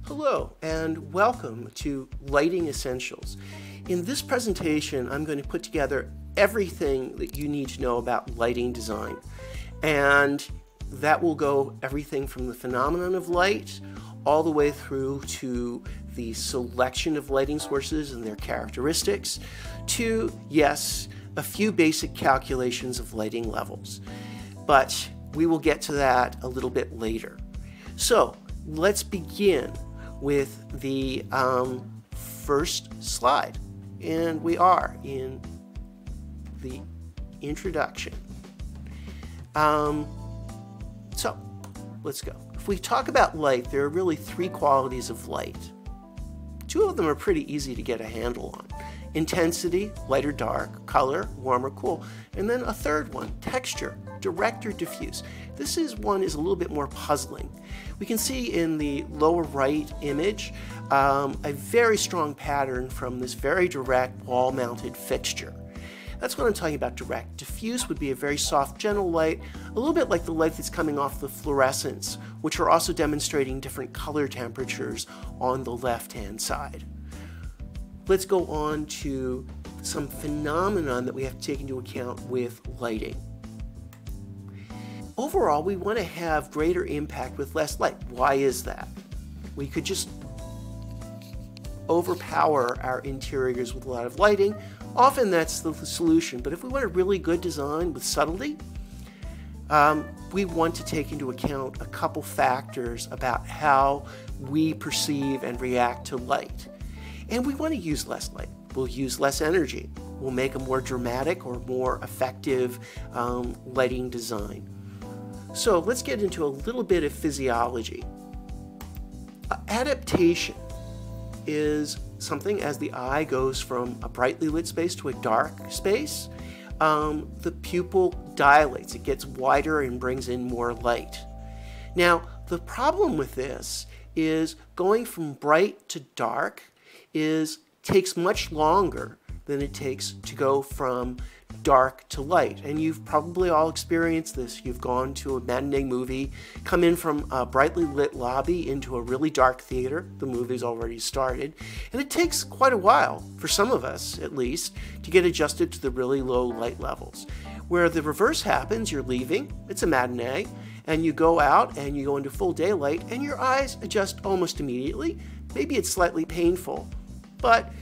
Hello and welcome to Lighting Essentials. In this presentation, I'm going to put together everything that you need to know about lighting design. And that will go everything from the phenomenon of light all the way through to the selection of lighting sources and their characteristics to, yes, a few basic calculations of lighting levels. But we will get to that a little bit later. So let's begin with the first slide, and we are in the introduction. So let's go. If we talk about light, there are really three qualities of light. Two of them are pretty easy to get a handle on. Intensity, light or dark, color, warm or cool, and then a third one, texture, direct or diffuse. This one is a little bit more puzzling. We can see in the lower right image a very strong pattern from this very direct wall-mounted fixture. That's what I'm talking about, direct. Diffuse would be a very soft, gentle light, a little bit like the light that's coming off the fluorescents, which are also demonstrating different color temperatures on the left-hand side. Let's go on to some phenomenon that we have to take into account with lighting. Overall, we want to have greater impact with less light. Why is that? We could just overpower our interiors with a lot of lighting. Often that's the solution, but if we want a really good design with subtlety, we want to take into account a couple factors about how we perceive and react to light. And we want to use less light. We'll use less energy. We'll make a more dramatic or more effective lighting design. So let's get into a little bit of physiology. Adaptation is something as the eye goes from a brightly lit space to a dark space, the pupil dilates. It gets wider and brings in more light. Now, the problem with this is going from bright to dark takes much longer than it takes to go from dark to light. And you've probably all experienced this. You've gone to a matinee movie, come in from a brightly lit lobby into a really dark theater. The movie's already started. And it takes quite a while, for some of us at least, to get adjusted to the really low light levels. Where the reverse happens, you're leaving, it's a matinee, and you go out and you go into full daylight and your eyes adjust almost immediately. Maybe it's slightly painful, but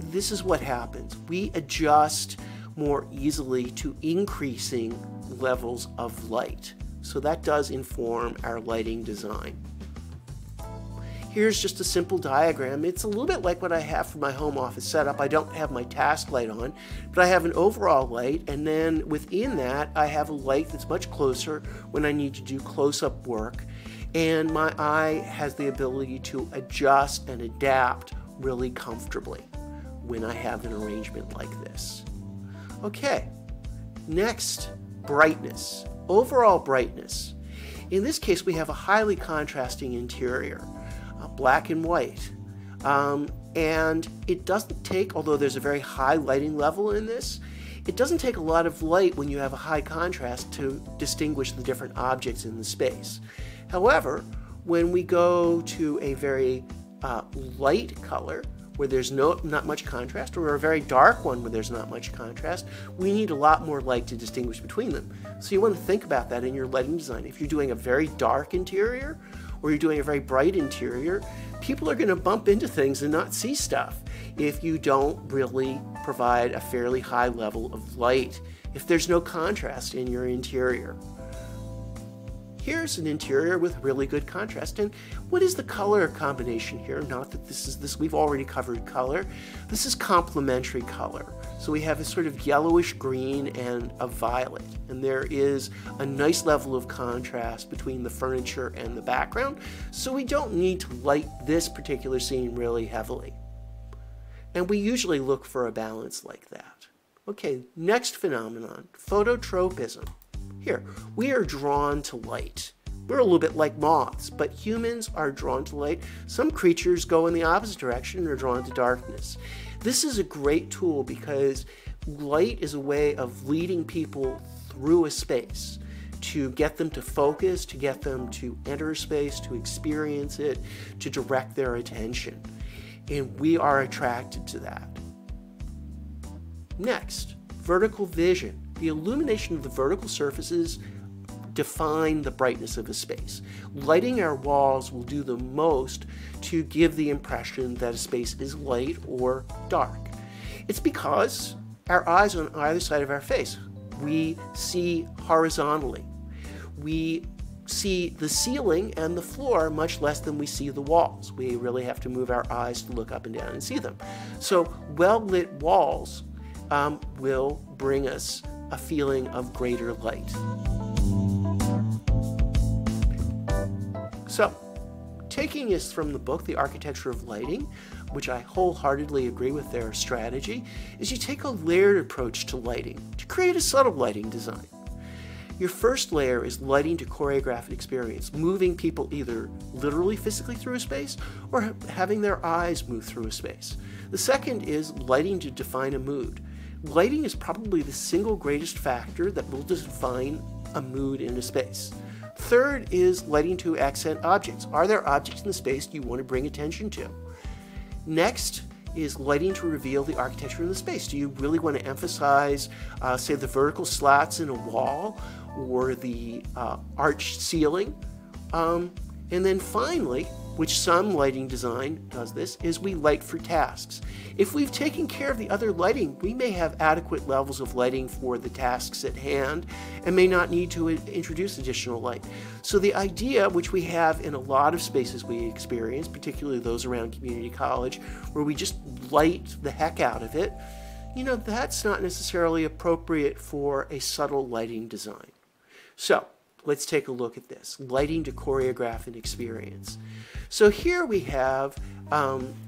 this is what happens. We adjust more easily to increasing levels of light. So that does inform our lighting design. Here's just a simple diagram. It's a little bit like what I have for my home office setup. I don't have my task light on, but I have an overall light, and then within that I have a light that's much closer when I need to do close-up work, and my eye has the ability to adjust and adapt really comfortably when I have an arrangement like this. Okay, next, brightness. Overall brightness. In this case, we have a highly contrasting interior, black and white. And it doesn't take, although there's a very high lighting level in this, it doesn't take a lot of light when you have a high contrast to distinguish the different objects in the space. However, when we go to a very light color, where there's not much contrast, or a very dark one where there's not much contrast, we need a lot more light to distinguish between them. So you want to think about that in your lighting design. If you're doing a very dark interior, or you're doing a very bright interior, people are going to bump into things and not see stuff if you don't really provide a fairly high level of light, if there's no contrast in your interior. Here's an interior with really good contrast. And what is the color combination here? Not that this, we've already covered color. This is complementary color. So we have a sort of yellowish green and a violet. And there is a nice level of contrast between the furniture and the background. So we don't need to light this particular scene really heavily. And we usually look for a balance like that. Okay, next phenomenon, phototropism. Here, we are drawn to light. We're a little bit like moths, but humans are drawn to light. Some creatures go in the opposite direction and are drawn to darkness. This is a great tool because light is a way of leading people through a space. to get them to focus, to get them to enter space, to experience it, to direct their attention. And we are attracted to that. Next, vertical vision. The illumination of the vertical surfaces define the brightness of a space. Lighting our walls will do the most to give the impression that a space is light or dark. It's because our eyes are on either side of our face. We see horizontally. We see the ceiling and the floor much less than we see the walls. We really have to move our eyes to look up and down and see them. So well-lit walls will bring us a feeling of greater light. So, taking this from the book, The Architecture of Lighting, which I wholeheartedly agree with their strategy, is you take a layered approach to lighting to create a subtle lighting design. Your first layer is lighting to choreograph an experience, moving people either literally physically through a space or having their eyes move through a space. The second is lighting to define a mood. Lighting is probably the single greatest factor that will define a mood in a space. Third is lighting to accent objects. Are there objects in the space you want to bring attention to? Next is lighting to reveal the architecture of the space. Do you really want to emphasize, say, the vertical slats in a wall or the arched ceiling? And then finally, which some lighting design does this, is we light for tasks. If we've taken care of the other lighting, we may have adequate levels of lighting for the tasks at hand and may not need to introduce additional light. So the idea, which we have in a lot of spaces we experience, particularly those around community college, where we just light the heck out of it, that's not necessarily appropriate for a subtle lighting design. So let's take a look at this, lighting to choreograph an experience. So here we have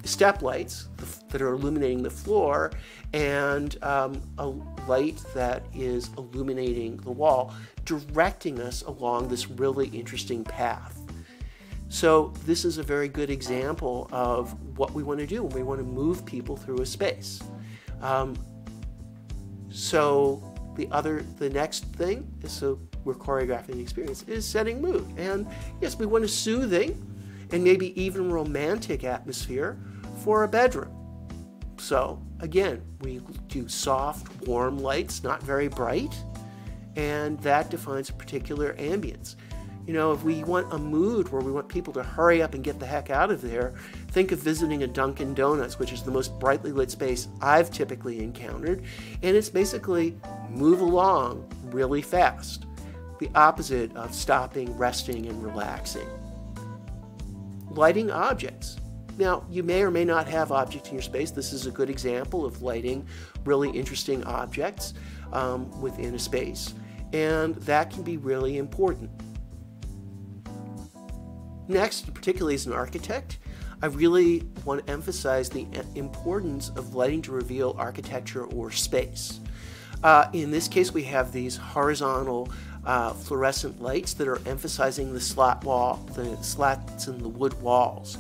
step lights that are illuminating the floor and a light that is illuminating the wall, directing us along this really interesting path. So this is a very good example of what we want to do when we want to move people through a space. So the next thing is, so we're choreographing the experience, is setting mood. And yes, we want a soothing and maybe even romantic atmosphere for a bedroom. So again, we do soft, warm lights, not very bright, and that defines a particular ambience. If we want a mood where we want people to hurry up and get the heck out of there, think of visiting a Dunkin' Donuts, which is the most brightly lit space I've typically encountered, and it's basically move along really fast. The opposite of stopping, resting, and relaxing. Lighting objects. Now, you may or may not have objects in your space. This is a good example of lighting really interesting objects within a space, and that can be really important. Next, particularly as an architect, I really want to emphasize the importance of lighting to reveal architecture or space. In this case, we have these horizontal fluorescent lights that are emphasizing the slats in the wood walls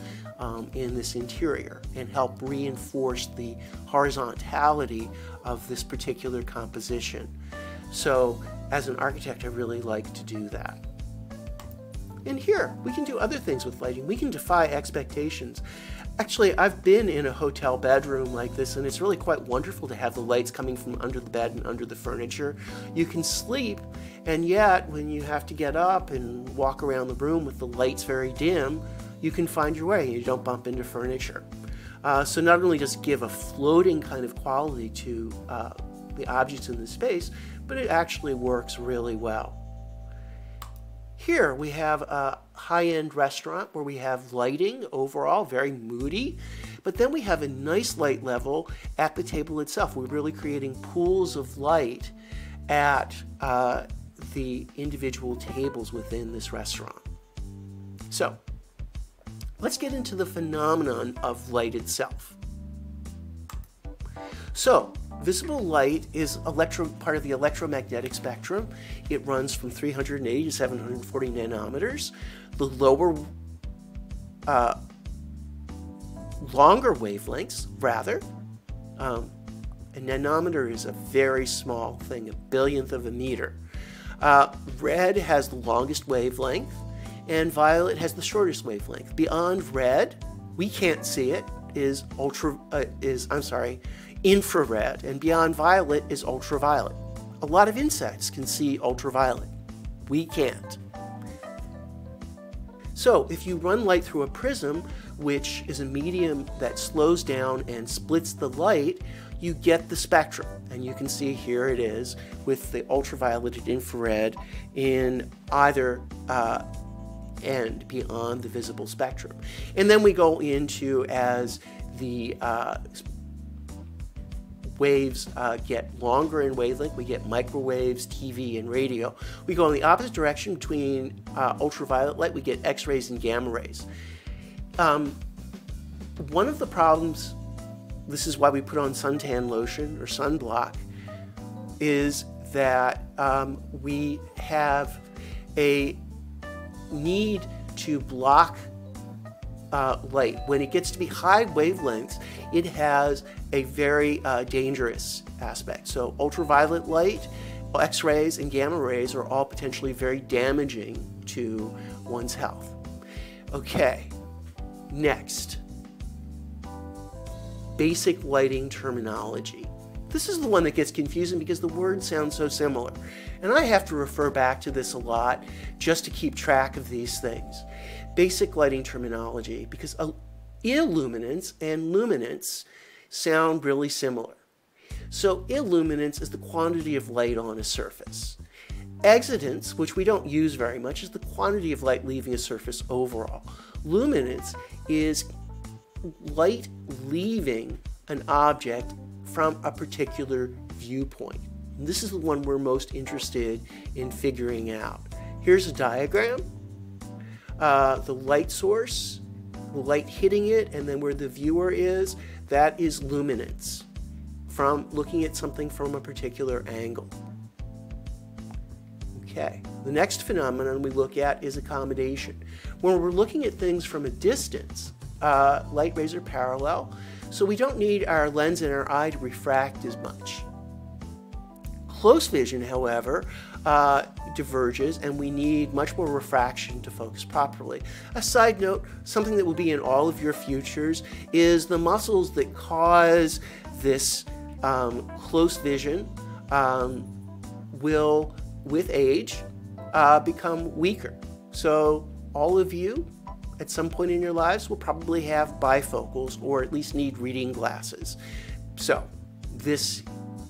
in this interior and help reinforce the horizontality of this particular composition. So as an architect, I really like to do that. And here, we can do other things with lighting. We can defy expectations. Actually, I've been in a hotel bedroom like this, and it's really quite wonderful to have the lights coming from under the bed and under the furniture. You can sleep, and yet, when you have to get up and walk around the room with the lights very dim, you can find your way and you don't bump into furniture. So not only does it give a floating kind of quality to the objects in the space, but it actually works really well. Here we have a high-end restaurant where we have lighting overall, very moody, but then we have a nice light level at the table itself. We're really creating pools of light at the individual tables within this restaurant. So let's get into the phenomenon of light itself. So visible light is part of the electromagnetic spectrum. It runs from 380 to 740 nanometers. The lower, longer wavelengths, rather. A nanometer is a very small thing, a billionth of a meter. Red has the longest wavelength, and violet has the shortest wavelength. Beyond red, we can't see it, is infrared, and beyond violet is ultraviolet. A lot of insects can see ultraviolet. We can't. So if you run light through a prism, which is a medium that slows down and splits the light, you get the spectrum. And you can see here it is with the ultraviolet and infrared in either end beyond the visible spectrum. And then we go into, as the waves get longer in wavelength, we get microwaves, TV, and radio. We go in the opposite direction between ultraviolet light, we get X-rays and gamma rays. One of the problems, this is why we put on suntan lotion or sunblock, is that we have a need to block light. When it gets to be high wavelengths, it has a very dangerous aspect. So ultraviolet light, X-rays, and gamma rays are all potentially very damaging to one's health. Okay, next. Basic lighting terminology. This is the one that gets confusing because the words sound so similar. And I have to refer back to this a lot just to keep track of these things. Basic lighting terminology, because illuminance and luminance sound really similar. So illuminance is the quantity of light on a surface. Exitance, which we don't use very much, is the quantity of light leaving a surface overall. Luminance is light leaving an object from a particular viewpoint. And this is the one we're most interested in figuring out. Here's a diagram. The light source, the light hitting it, and then where the viewer is, that is luminance, from looking at something from a particular angle. Okay, the next phenomenon we look at is accommodation. When we're looking at things from a distance, light rays are parallel, so we don't need our lens and our eye to refract as much. Close vision, however, diverges, and we need much more refraction to focus properly. A side note, something that will be in all of your futures is the muscles that cause this close vision will, with age, become weaker. So all of you, at some point in your lives, will probably have bifocals or at least need reading glasses. So this,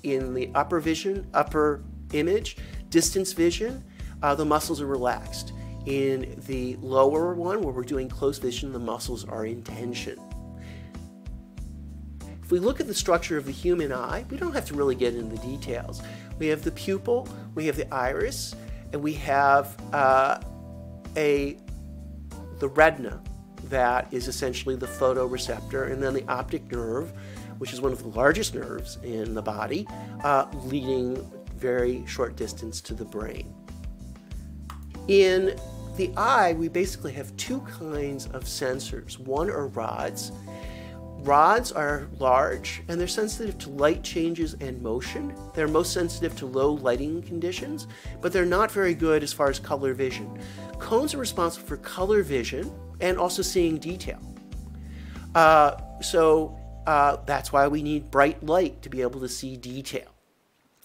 in the upper vision, upper image, distance vision, the muscles are relaxed. In the lower one, where we're doing close vision, the muscles are in tension. If we look at the structure of the human eye, we don't have to really get into the details. We have the pupil, we have the iris, and we have the retina, that is essentially the photoreceptor, and then the optic nerve, which is one of the largest nerves in the body, leading very short distance to the brain. In the eye, we basically have two kinds of sensors. One are rods. Rods are large, and they're sensitive to light changes and motion. They're most sensitive to low lighting conditions, but they're not very good as far as color vision. Cones are responsible for color vision and also seeing detail. That's why we need bright light to be able to see detail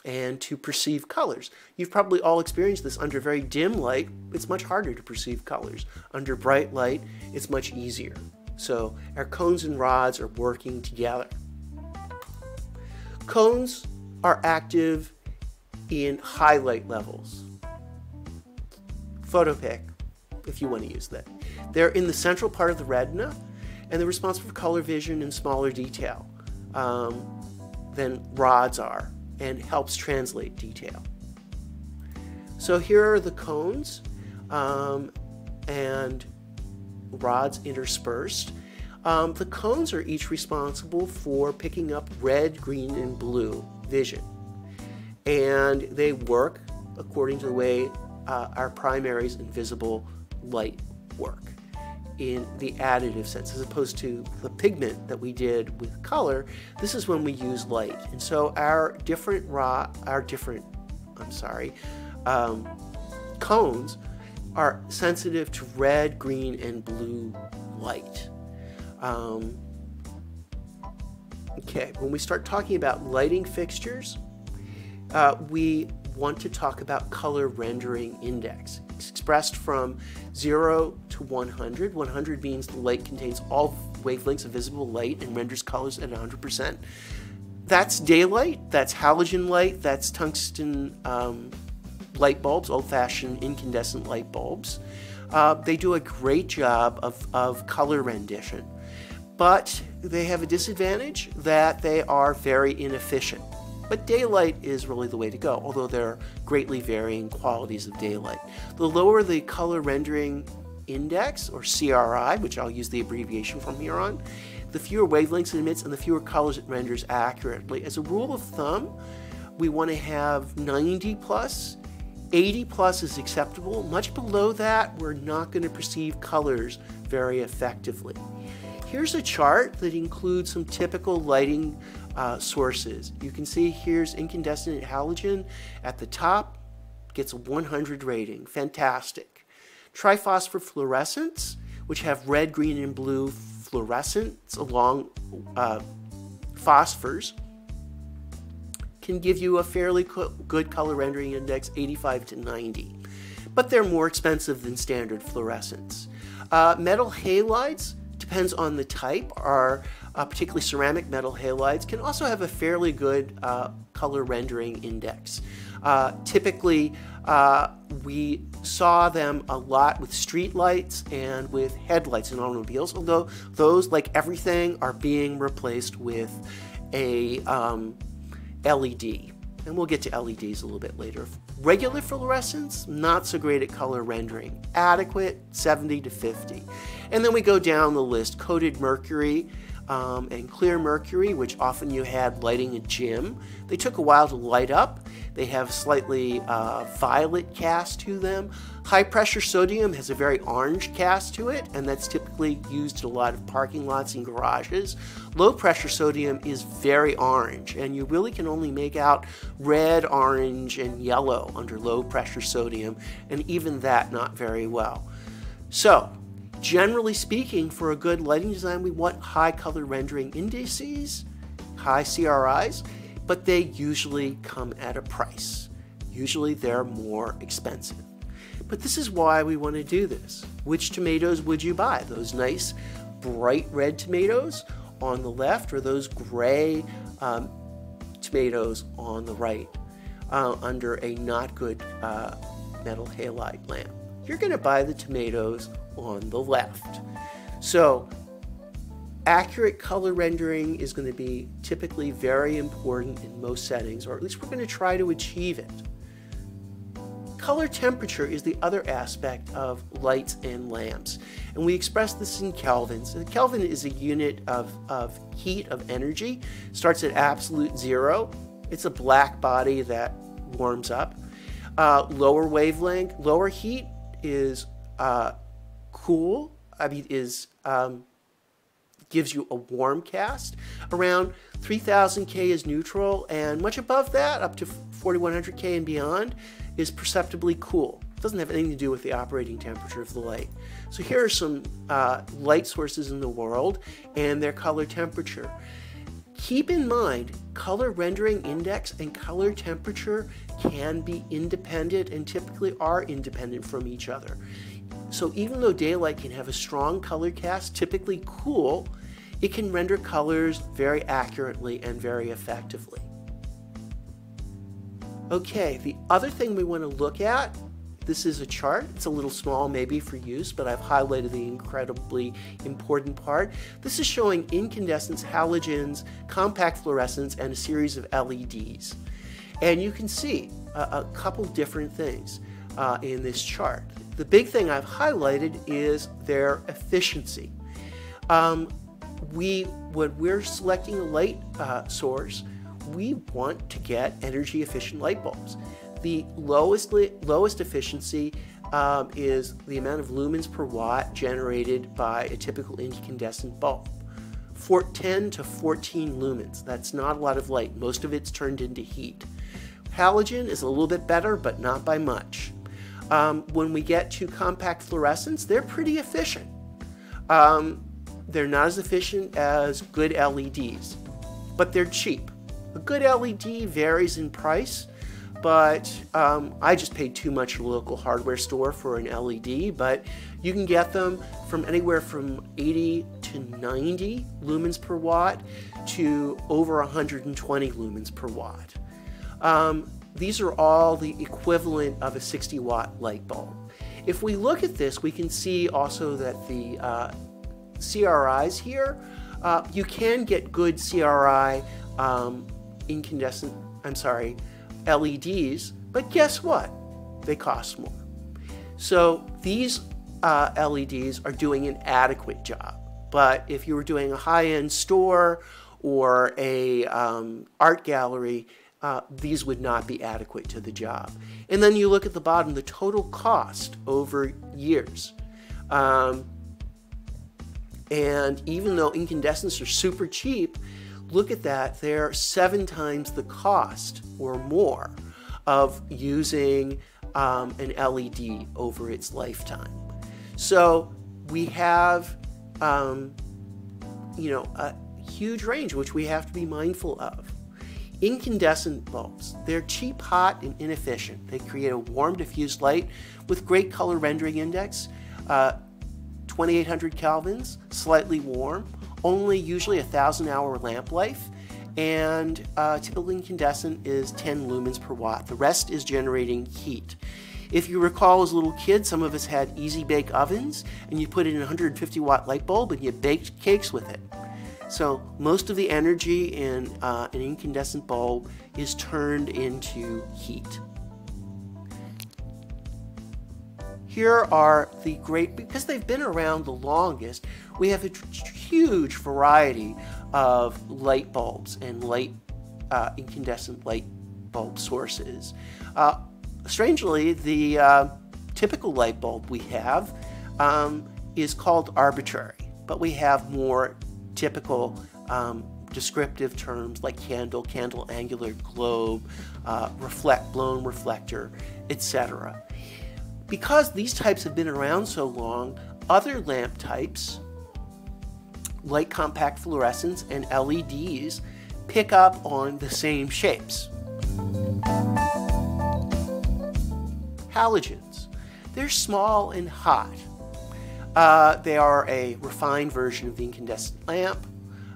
and to perceive colors. You've probably all experienced this. Under very dim light, it's much harder to perceive colors. Under bright light, it's much easier. So our cones and rods are working together. Cones are active in high light levels. Photopic, if you want to use that. They're in the central part of the retina, and they're responsible for color vision and smaller detail than rods are, and helps translate detail. So here are the cones and rods interspersed. The cones are each responsible for picking up red, green, and blue vision. And they work according to the way our primaries and visible light work in the additive sense, as opposed to the pigment that we did with color. This is when we use light. And so our cones are sensitive to red, green, and blue light. Okay, when we start talking about lighting fixtures, we want to talk about color rendering index. It's expressed from 0 to 100. 100 means the light contains all wavelengths of visible light and renders colors at 100%. That's daylight, that's halogen light, that's tungsten light bulbs, old-fashioned incandescent light bulbs. They do a great job of color rendition, but they have a disadvantage that they are very inefficient. But daylight is really the way to go, although there are greatly varying qualities of daylight. The lower the color rendering index, or CRI, which I'll use the abbreviation from here on, the fewer wavelengths it emits and the fewer colors it renders accurately. As a rule of thumb, we want to have 90 plus. 80 plus is acceptable. Much below that, we're not going to perceive colors very effectively. Here's a chart that includes some typical lighting sources. You can see here's incandescent halogen at the top, gets a 100 rating. Fantastic. Triphosphor fluorescents, which have red, green, and blue fluorescents along phosphors, can give you a fairly good color rendering index, 85 to 90. But they're more expensive than standard fluorescents. Metal halides, depends on the type, are particularly ceramic metal halides, can also have a fairly good color rendering index. Typically, we saw them a lot with street lights and with headlights in automobiles, although those, like everything, are being replaced with a LED. And we'll get to LEDs a little bit later. Regular fluorescents, not so great at color rendering. Adequate, 70 to 50. And then we go down the list. Coated mercury and clear mercury, which often you had lighting a gym. They took a while to light up. They have slightly violet cast to them. High pressure sodium has a very orange cast to it, and that's typically used in a lot of parking lots and garages. Low pressure sodium is very orange, and you really can only make out red, orange, and yellow under low pressure sodium, and even that not very well. So, generally speaking, for a good lighting design, we want high color rendering indices, high CRIs, but they usually come at a price. Usually they're more expensive. But this is why we want to do this. Which tomatoes would you buy? Those nice bright red tomatoes on the left, or those gray tomatoes on the right under a not good metal halide lamp? You're going to buy the tomatoes on the left. So accurate color rendering is going to be typically very important in most settings, or at least we're going to try to achieve it. Color temperature is the other aspect of lights and lamps, and we express this in kelvins. A Kelvin is a unit of heat, of energy. Starts at absolute zero. It's a black body that warms up. Lower wavelength, lower heat is cool. Gives you a warm cast. Around 3000 K is neutral, and much above that, up to 4100 K and beyond, is perceptibly cool. It doesn't have anything to do with the operating temperature of the light. So here are some light sources in the world and their color temperature. Keep in mind, color rendering index and color temperature can be independent and typically are independent from each other. So even though daylight can have a strong color cast, typically cool, it can render colors very accurately and very effectively. Okay, the other thing we want to look at, this is a chart. It's a little small maybe for use, but I've highlighted the incredibly important part. This is showing incandescents, halogens, compact fluorescents, and a series of LEDs. And you can see a couple different things in this chart. The big thing I've highlighted is their efficiency. When we're selecting a light source, we want to get energy efficient light bulbs. The lowest efficiency is the amount of lumens per watt generated by a typical incandescent bulb. 10 to 14 lumens. That's not a lot of light. Most of it's turned into heat. Halogen is a little bit better, but not by much. When we get to compact fluorescents, they're pretty efficient. They're not as efficient as good LEDs, but they're cheap. A good LED varies in price, but I just paid too much at a local hardware store for an LED, but you can get them from anywhere from 80 to 90 lumens per watt to over 120 lumens per watt. These are all the equivalent of a 60 watt light bulb. If we look at this, we can see also that the CRIs here, you can get good CRI LEDs, but guess what? They cost more. So these LEDs are doing an adequate job. But if you were doing a high-end store or a art gallery, these would not be adequate to the job. And then you look at the bottom, the total cost over years. And even though incandescents are super cheap, look at that, they're 7 times the cost or more of using an LED over its lifetime. So we have a huge range which we have to be mindful of. Incandescent bulbs, they're cheap, hot, and inefficient. They create a warm diffused light with great color rendering index, 2800 kelvins, slightly warm, only usually a 1,000-hour lamp life, and typical incandescent is 10 lumens per watt. The rest is generating heat. If you recall, as little kids, some of us had easy bake ovens, and you put in a 150 watt light bulb and you baked cakes with it. So most of the energy in an incandescent bulb is turned into heat. Here are the great, because they've been around the longest, we have a huge variety of light bulbs and incandescent light bulb sources. Strangely, the typical light bulb we have is called arbitrary, but we have more typical descriptive terms like candle, candle angular, globe, blown reflector, etc. Because these types have been around so long, other lamp types, like compact fluorescents and LEDs, pick up on the same shapes. Halogens. They're small and hot. They are a refined version of the incandescent lamp.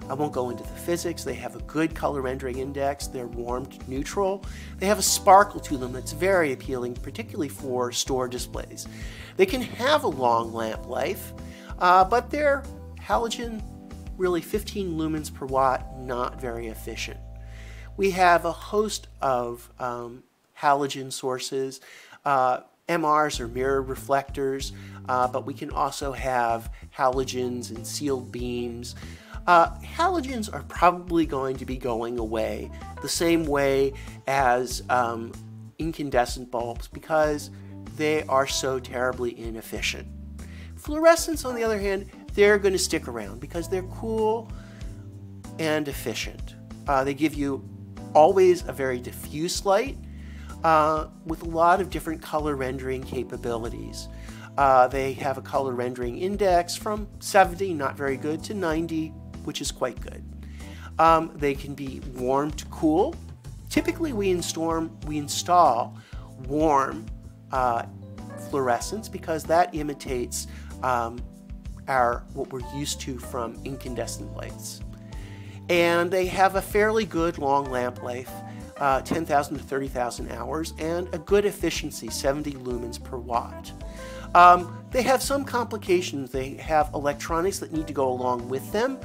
I won't go into the physics. They have a good color rendering index. They're warmed neutral. They have a sparkle to them that's very appealing, particularly for store displays. They can have a long lamp life, but they're halogen, really 15 lumens per watt, not very efficient. We have a host of halogen sources. MRs are mirror reflectors, but we can also have halogens and sealed beams. Halogens are probably going to be going away the same way as incandescent bulbs because they are so terribly inefficient. Fluorescents, on the other hand, they're going to stick around because they're cool and efficient. They give you always a very diffuse light with a lot of different color rendering capabilities. They have a color rendering index from 70, not very good, to 90, which is quite good. They can be warm to cool. Typically we install warm fluorescents because that imitates what we're used to from incandescent lights. And they have a fairly good long lamp life, 10,000 to 30,000 hours, and a good efficiency, 70 lumens per watt. They have some complications. They have electronics that need to go along with them,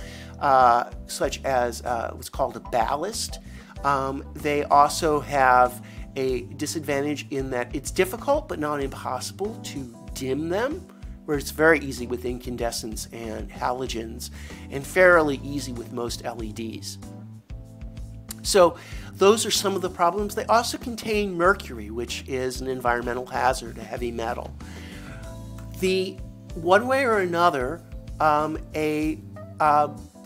such as what's called a ballast. They also have a disadvantage in that it's difficult but not impossible to dim them, where it's very easy with incandescents and halogens and fairly easy with most LEDs. So those are some of the problems. They also contain mercury, which is an environmental hazard, a heavy metal. One way or another, a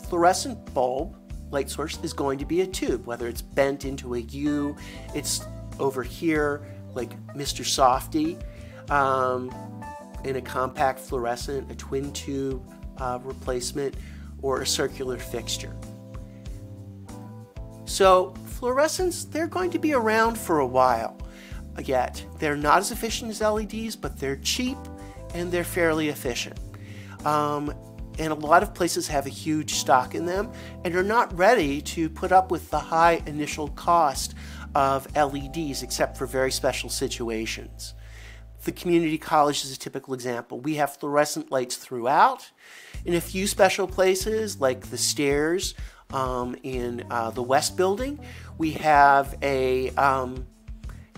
fluorescent bulb light source is going to be a tube, whether it's bent into a U, it's over here, like Mr. Softy, in a compact fluorescent, a twin tube replacement, or a circular fixture. So fluorescents, they're going to be around for a while yet. They're not as efficient as LEDs, but they're cheap and they're fairly efficient. And a lot of places have a huge stock in them and are not ready to put up with the high initial cost of LEDs except for very special situations. The community college is a typical example. We have fluorescent lights throughout. In a few special places, like the stairs in the West Building, we have a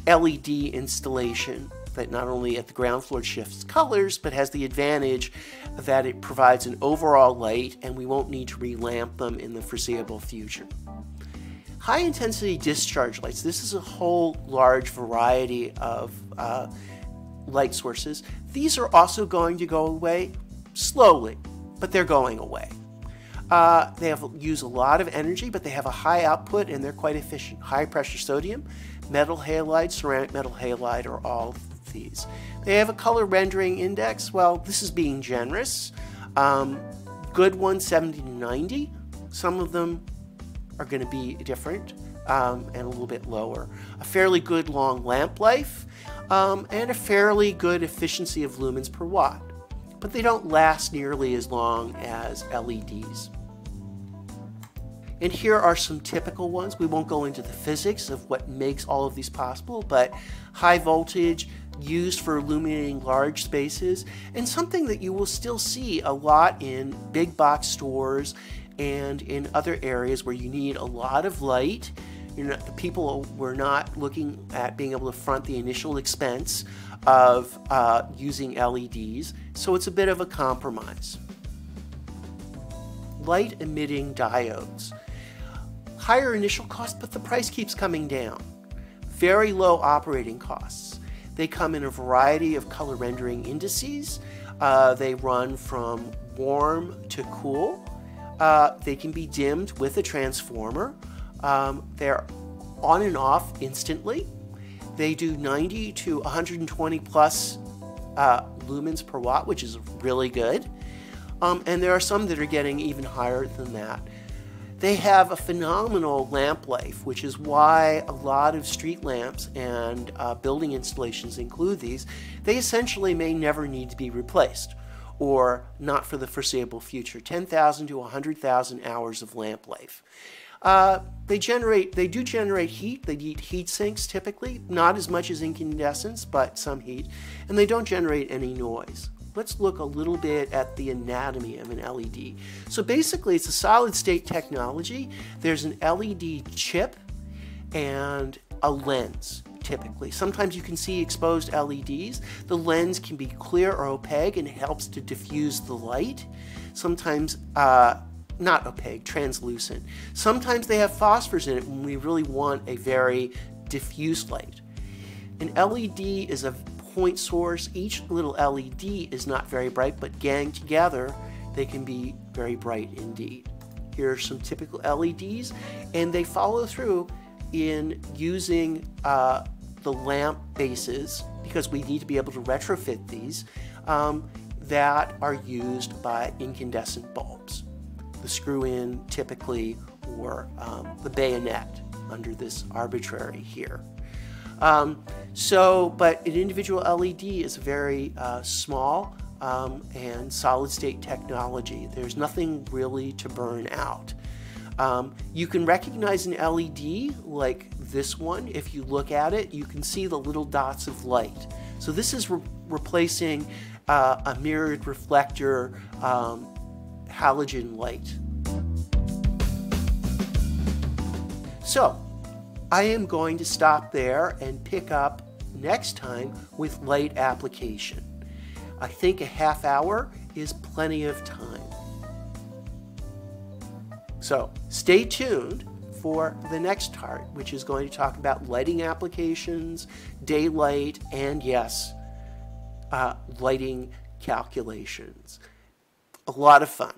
LED installation that not only at the ground floor shifts colors, but has the advantage that it provides an overall light and we won't need to relamp them in the foreseeable future. High intensity discharge lights. This is a whole large variety of light sources. These are also going to go away slowly, but they're going away. They use a lot of energy, but they have a high output and they're quite efficient. High pressure sodium, metal halide, ceramic metal halide are all of these. They have a color rendering index. Well, this is being generous. Good ones, 70 to 90. Some of them are going to be different and a little bit lower. A fairly good long lamp life and a fairly good efficiency of lumens per watt. But they don't last nearly as long as LEDs. And here are some typical ones. We won't go into the physics of what makes all of these possible, but high voltage, used for illuminating large spaces, and something that you will still see a lot in big box stores and in other areas where you need a lot of light. People were not looking at being able to front the initial expense of using LEDs, so it's a bit of a compromise. Light emitting diodes. Higher initial cost, but the price keeps coming down. Very low operating costs. They come in a variety of color rendering indices. They run from warm to cool. They can be dimmed with a transformer. They're on and off instantly. They do 90 to 120 plus lumens per watt, which is really good. And there are some that are getting even higher than that. They have a phenomenal lamp life, which is why a lot of street lamps and building installations include these. They essentially may never need to be replaced, or not for the foreseeable future. 10,000 to 100,000 hours of lamp life. They do generate heat. They need heat sinks typically, not as much as incandescents, but some heat, and they don't generate any noise. Let's look a little bit at the anatomy of an LED. So basically it's a solid state technology. There's an LED chip and a lens typically. Sometimes you can see exposed LEDs. The lens can be clear or opaque and it helps to diffuse the light. Sometimes not opaque, translucent. Sometimes they have phosphors in it when we really want a very diffuse light. An LED is a point source. Each little LED is not very bright, but ganged together, they can be very bright indeed. Here are some typical LEDs, and they follow through in using the lamp bases, because we need to be able to retrofit these, that are used by incandescent bulbs. The screw-in typically, or the bayonet under this arbitrary here. But an individual LED is very small and solid state technology. There's nothing really to burn out. You can recognize an LED like this one. If you look at it, you can see the little dots of light. So this is replacing a mirrored reflector halogen light. So I am going to stop there and pick up next time with light application. I think a half hour is plenty of time. So stay tuned for the next part, which is going to talk about lighting applications, daylight, and yes, lighting calculations. A lot of fun.